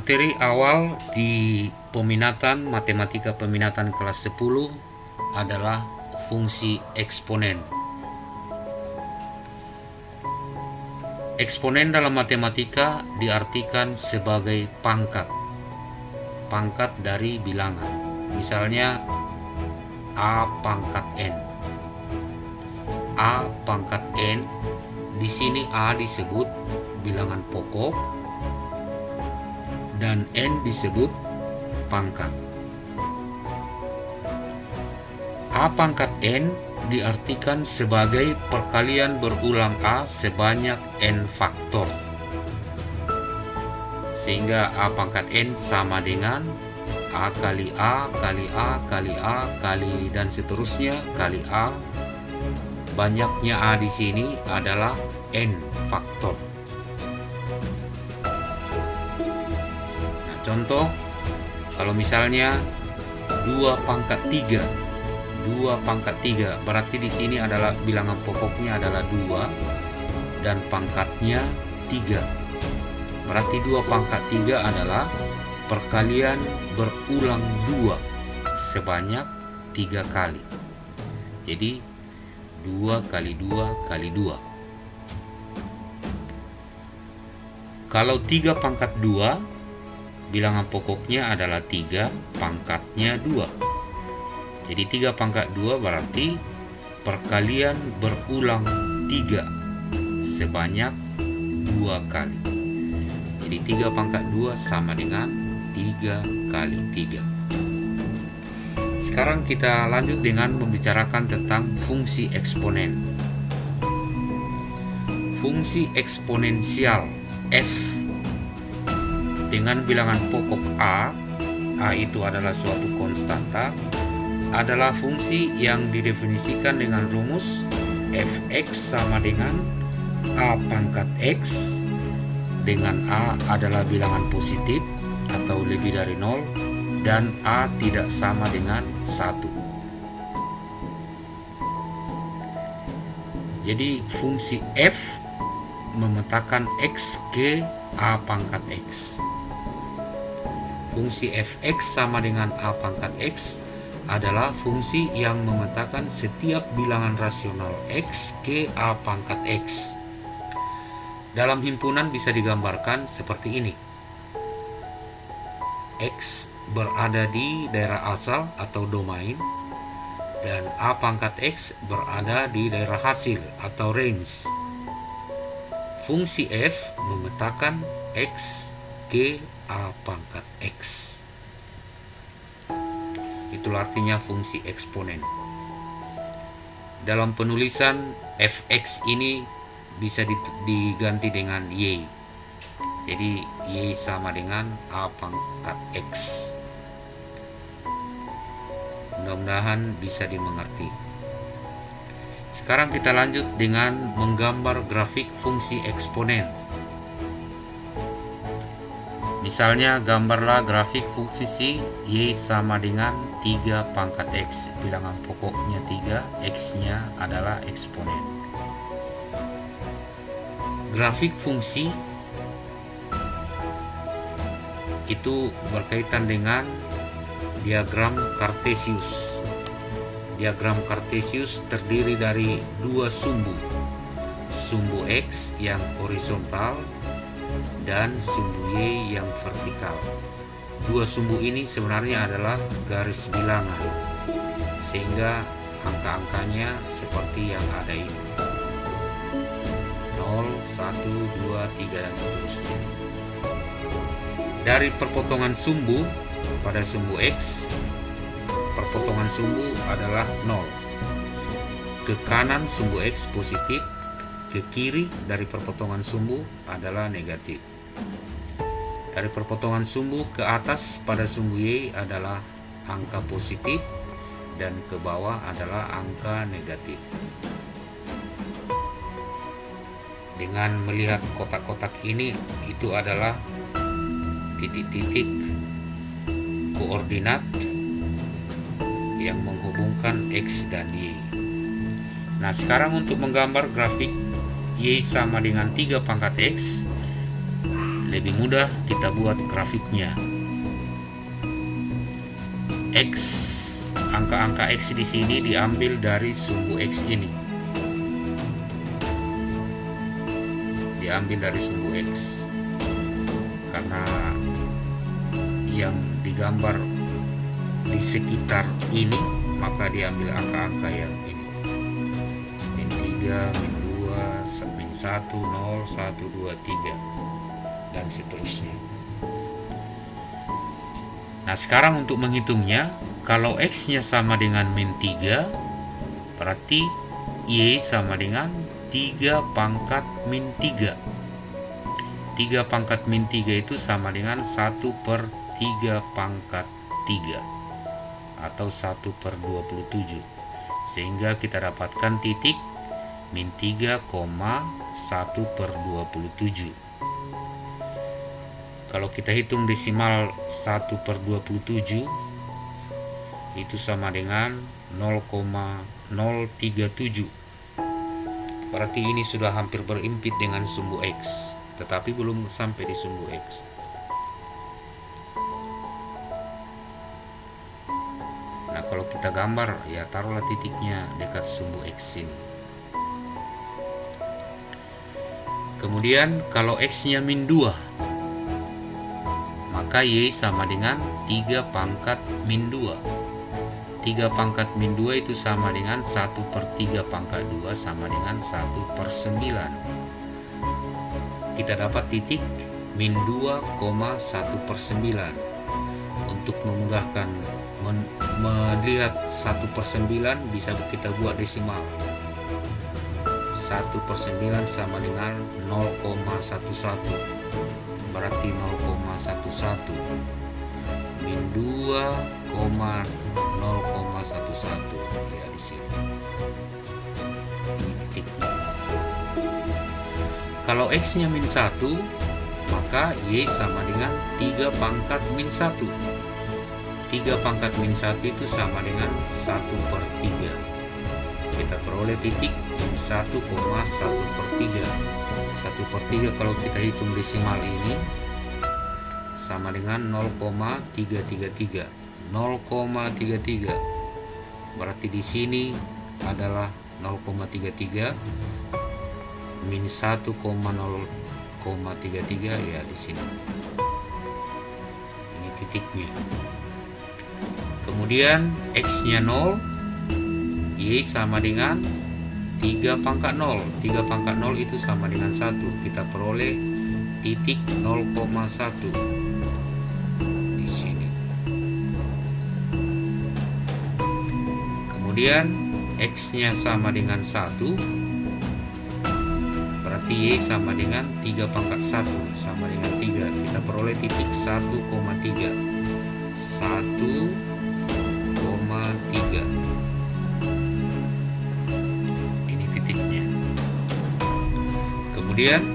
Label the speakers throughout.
Speaker 1: Materi awal di peminatan matematika peminatan kelas 10 adalah fungsi eksponen. Eksponen dalam matematika diartikan sebagai pangkat dari bilangan. Misalnya A pangkat N. A pangkat N, di sini A disebut bilangan pokok dan N disebut pangkat. A pangkat N diartikan sebagai perkalian berulang A sebanyak N faktor. Sehingga A pangkat N sama dengan A kali A kali A kali A kali dan seterusnya kali A. Banyaknya A di sini adalah N faktor. Nah, contoh, kalau misalnya 2 pangkat 3 berarti di sini adalah bilangan pokoknya adalah 2 dan pangkatnya 3. Berarti 2 pangkat 3 adalah perkalian berulang 2 sebanyak 3 kali. Jadi 2 kali 2 kali 2. Kalau 3 pangkat 2, bilangan pokoknya adalah 3, pangkatnya 2. Jadi 3 pangkat 2 berarti perkalian berulang 3 sebanyak 2 kali. Jadi 3 pangkat 2 sama dengan 3 kali 3. Sekarang kita lanjut dengan membicarakan tentang fungsi eksponen. Fungsi eksponensial f dengan bilangan pokok A itu adalah suatu konstanta, adalah fungsi yang didefinisikan dengan rumus fx sama dengan A pangkat x, dengan A adalah bilangan positif atau lebih dari 0 dan A tidak sama dengan 1. Jadi fungsi f memetakan x ke A pangkat x. Fungsi fx sama dengan A pangkat x adalah fungsi yang memetakan setiap bilangan rasional x ke A pangkat x. Dalam himpunan bisa digambarkan seperti ini. X berada di daerah asal atau domain dan A pangkat x berada di daerah hasil atau range. Fungsi f memetakan x ke A pangkat x. Itulah artinya fungsi eksponen. Dalam penulisan fx ini bisa diganti dengan y. Jadi y sama dengan A pangkat x. Mudah-mudahan bisa dimengerti. Sekarang kita lanjut dengan menggambar grafik fungsi eksponen. Misalnya gambarlah grafik fungsi y sama dengan 3 pangkat x. Bilangan pokoknya 3, x-nya adalah eksponen. Grafik fungsi itu berkaitan dengan diagram Cartesius. Diagram Cartesius terdiri dari 2 sumbu. Sumbu x yang horizontal dan sumbu y yang vertikal. 2 sumbu ini sebenarnya adalah garis bilangan, sehingga angka-angkanya seperti yang ada ini. 0, 1, 2, 3 dan seterusnya. Dari perpotongan sumbu pada sumbu x, perpotongan sumbu adalah 0. Ke kanan sumbu x positif, ke kiri dari perpotongan sumbu adalah negatif. Dari perpotongan sumbu ke atas pada sumbu y adalah angka positif dan ke bawah adalah angka negatif. Dengan melihat kotak-kotak ini, itu adalah titik-titik koordinat yang menghubungkan x dan y. Nah, sekarang untuk menggambar grafik y sama dengan 3 pangkat x, lebih mudah kita buat grafiknya. X, angka-angka X di sini diambil dari sumbu X ini. Diambil dari sumbu X. Karena yang digambar di sekitar ini, maka diambil angka-angka yang ini. Min 3, min 2, min 1, 0, 1, 2, 3, dan seterusnya. Nah, sekarang untuk menghitungnya, kalau X-nya sama dengan min 3, berarti Y sama dengan 3 pangkat min 3. 3 pangkat min 3 itu sama dengan 1/3 pangkat 3, atau 1/27. Sehingga kita dapatkan titik min 3,1/27. Kalau kita hitung desimal 1/27, itu sama dengan 0,037. Berarti ini sudah hampir berimpit dengan sumbu X, tetapi belum sampai di sumbu X. Nah, kalau kita gambar, ya taruhlah titiknya dekat sumbu X ini. Kemudian kalau X-nya min 2, maka Y sama dengan 3 pangkat min 2. 3 pangkat min 2 itu sama dengan 1/3 pangkat 2 sama dengan 1/9. Kita dapat titik min 2,1/9. Untuk memudahkan melihat 1/9, bisa kita buat desimal. 1/9 sama dengan 0,11. Berarti 0,11 min 2,0,11, ya di sini. Ini titiknya. Kalau X-nya min 1, maka Y sama dengan 3 pangkat min 1. 3 pangkat min 1 itu sama dengan 1/3. Kita peroleh titik min 1,1/3. 1/3 kalau kita hitung desimal ini sama dengan 0,333. 0,33. Berarti di sini adalah 0,33 min 1,0,33, ya di sini. Ini titiknya. Kemudian X-nya 0, Y sama dengan 3 pangkat 0. 3 pangkat 0 itu sama dengan 1. Kita peroleh titik 0,1 di sini. Kemudian X-nya sama dengan 1, berarti Y sama dengan 3 pangkat 1 sama dengan 3. Kita peroleh titik 1,3. 1,3. Ini titiknya. Kemudian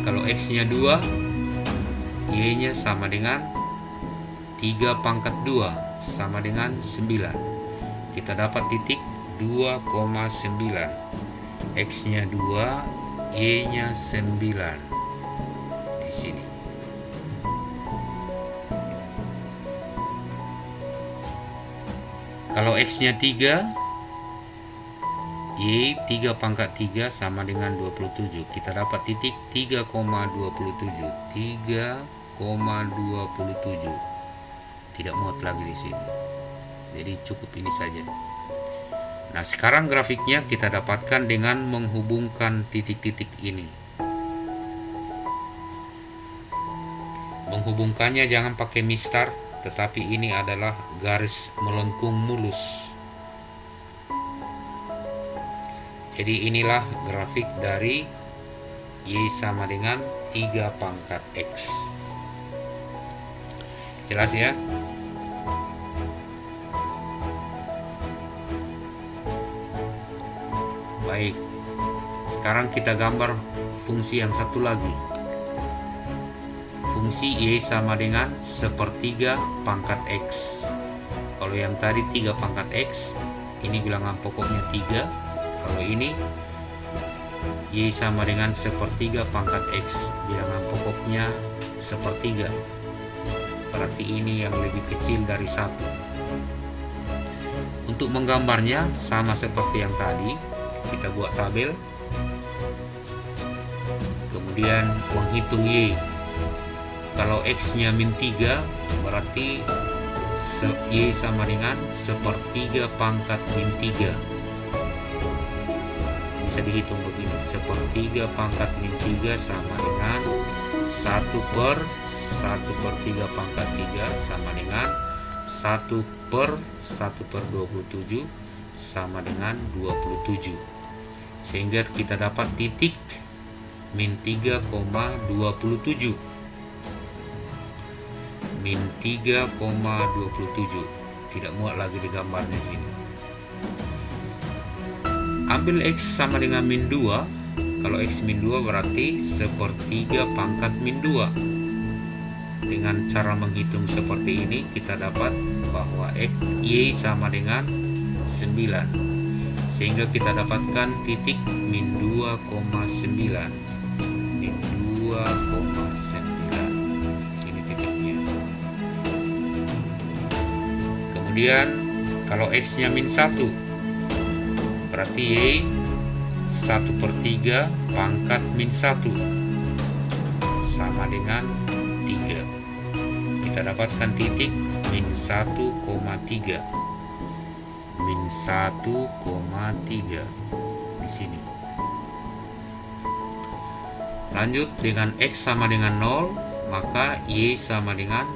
Speaker 1: kalau X-nya 2, Y-nya sama dengan 3 pangkat 2 sama dengan 9. Kita dapat titik 2,9. X-nya 2, Y-nya 9 di sini. Kalau X-nya 3, Y 3 pangkat 3 sama dengan 27. Kita dapat titik 3,27. 3,27. Tidak muat lagi di sini. Jadi cukup ini saja. Nah, sekarang grafiknya kita dapatkan dengan menghubungkan titik-titik ini. Menghubungkannya jangan pakai mistar, tetapi ini adalah garis melengkung mulus. Jadi inilah grafik dari Y sama dengan 3 pangkat X. Jelas ya? Baik, sekarang kita gambar fungsi yang satu lagi. Fungsi Y sama dengan 1/3 pangkat X. Kalau yang tadi 3 pangkat X, ini bilangan pokoknya 3. Kalau ini Y sama dengan sepertiga pangkat X. Bilangan pokoknya sepertiga. Berarti ini yang lebih kecil dari 1. Untuk menggambarnya sama seperti yang tadi, kita buat tabel. Kemudian menghitung Y. Kalau X-nya min 3, berarti Y sama dengan sepertiga pangkat min 3. Bisa dihitung begini, sepertiga pangkat min 3 sama dengan 1/1/3 pangkat 3 sama dengan 1/1/27 sama dengan 27. Sehingga kita dapat titik min 3,27. Min 3,27. Tidak muat lagi di gambarnya sini. Ambil X sama dengan min 2. Kalau X min 2 berarti sepertiga pangkat min 2. Dengan cara menghitung seperti ini, kita dapat bahwa Y sama dengan 9. Sehingga kita dapatkan titik min 2,9. Min 2,9. Sini titiknya. Kemudian kalau X-nya min 1, berarti Y 1/3 pangkat min 1 sama dengan 3. Kita dapatkan titik min 1,3. Min 1,3 di sini. Lanjut dengan X sama dengan 0, maka Y sama dengan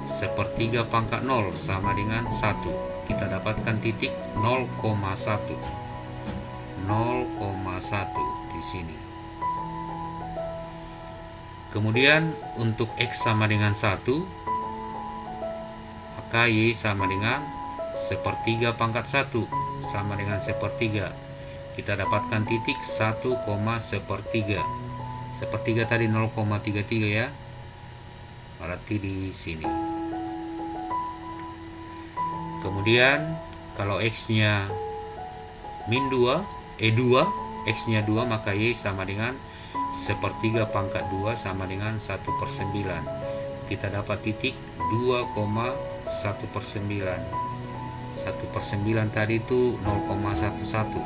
Speaker 1: sepertiga pangkat 0 sama dengan 1. Kita dapatkan titik 0,1. 0,1 di sini. Kemudian untuk X sama dengan 1, maka Y sama dengan sepertiga pangkat 1 sama dengan sepertiga. Kita dapatkan titik 1,1/3. Sepertiga tadi 0,33 ya. Berarti di sini. Kemudian kalau X-nya min 2, X-nya 2, maka Y sama dengan sepertiga pangkat 2 sama dengan 1/9. Kita dapat titik 2,1/9. 1/9 tadi itu 0,11.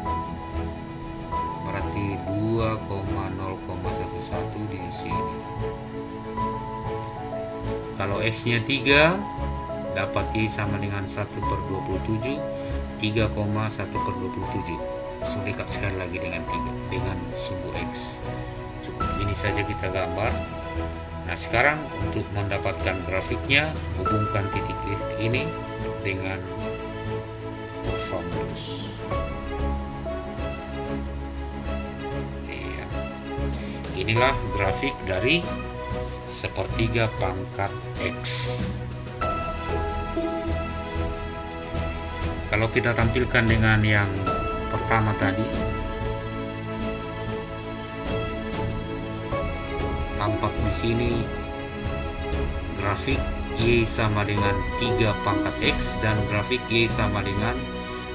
Speaker 1: Berarti 2,0,11 di sini. Kalau X-nya 3, dapat Y sama dengan 1/27, 3,1/27. So, dekat sekali lagi dengan 3, dengan sumbu X. Cukup ini saja kita gambar. Nah, sekarang untuk mendapatkan grafiknya, hubungkan titik ini dengan formulus. Ya. Inilah grafik dari sepertiga pangkat X. Kalau kita tampilkan dengan yang pertama tadi, tampak di sini grafik Y sama dengan 3 pangkat X dan grafik Y sama dengan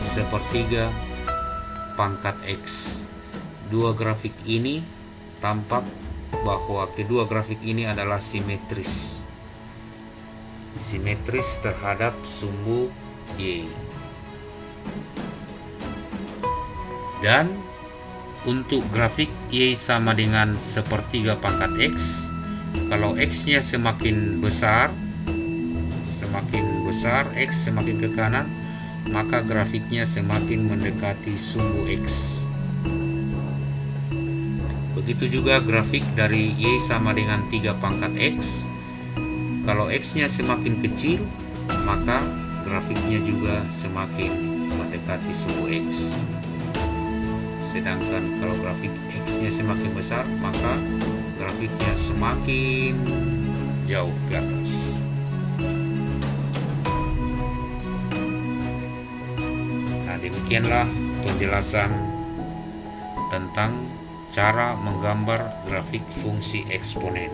Speaker 1: sepertiga pangkat X. Dua grafik ini tampak bahwa kedua grafik ini adalah simetris. Simetris terhadap sumbu Y. Dan untuk grafik Y sama dengan sepertiga pangkat X, kalau X-nya semakin besar, X semakin ke kanan, maka grafiknya semakin mendekati sumbu X. Begitu juga grafik dari Y sama dengan 3 pangkat X. Kalau X-nya semakin kecil, maka grafiknya juga semakin mendekati sumbu X. Sedangkan kalau grafik X-nya semakin besar, maka grafiknya semakin jauh ke atas. Nah, demikianlah penjelasan tentang cara menggambar grafik fungsi eksponen.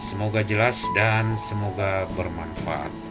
Speaker 1: Semoga jelas dan semoga bermanfaat.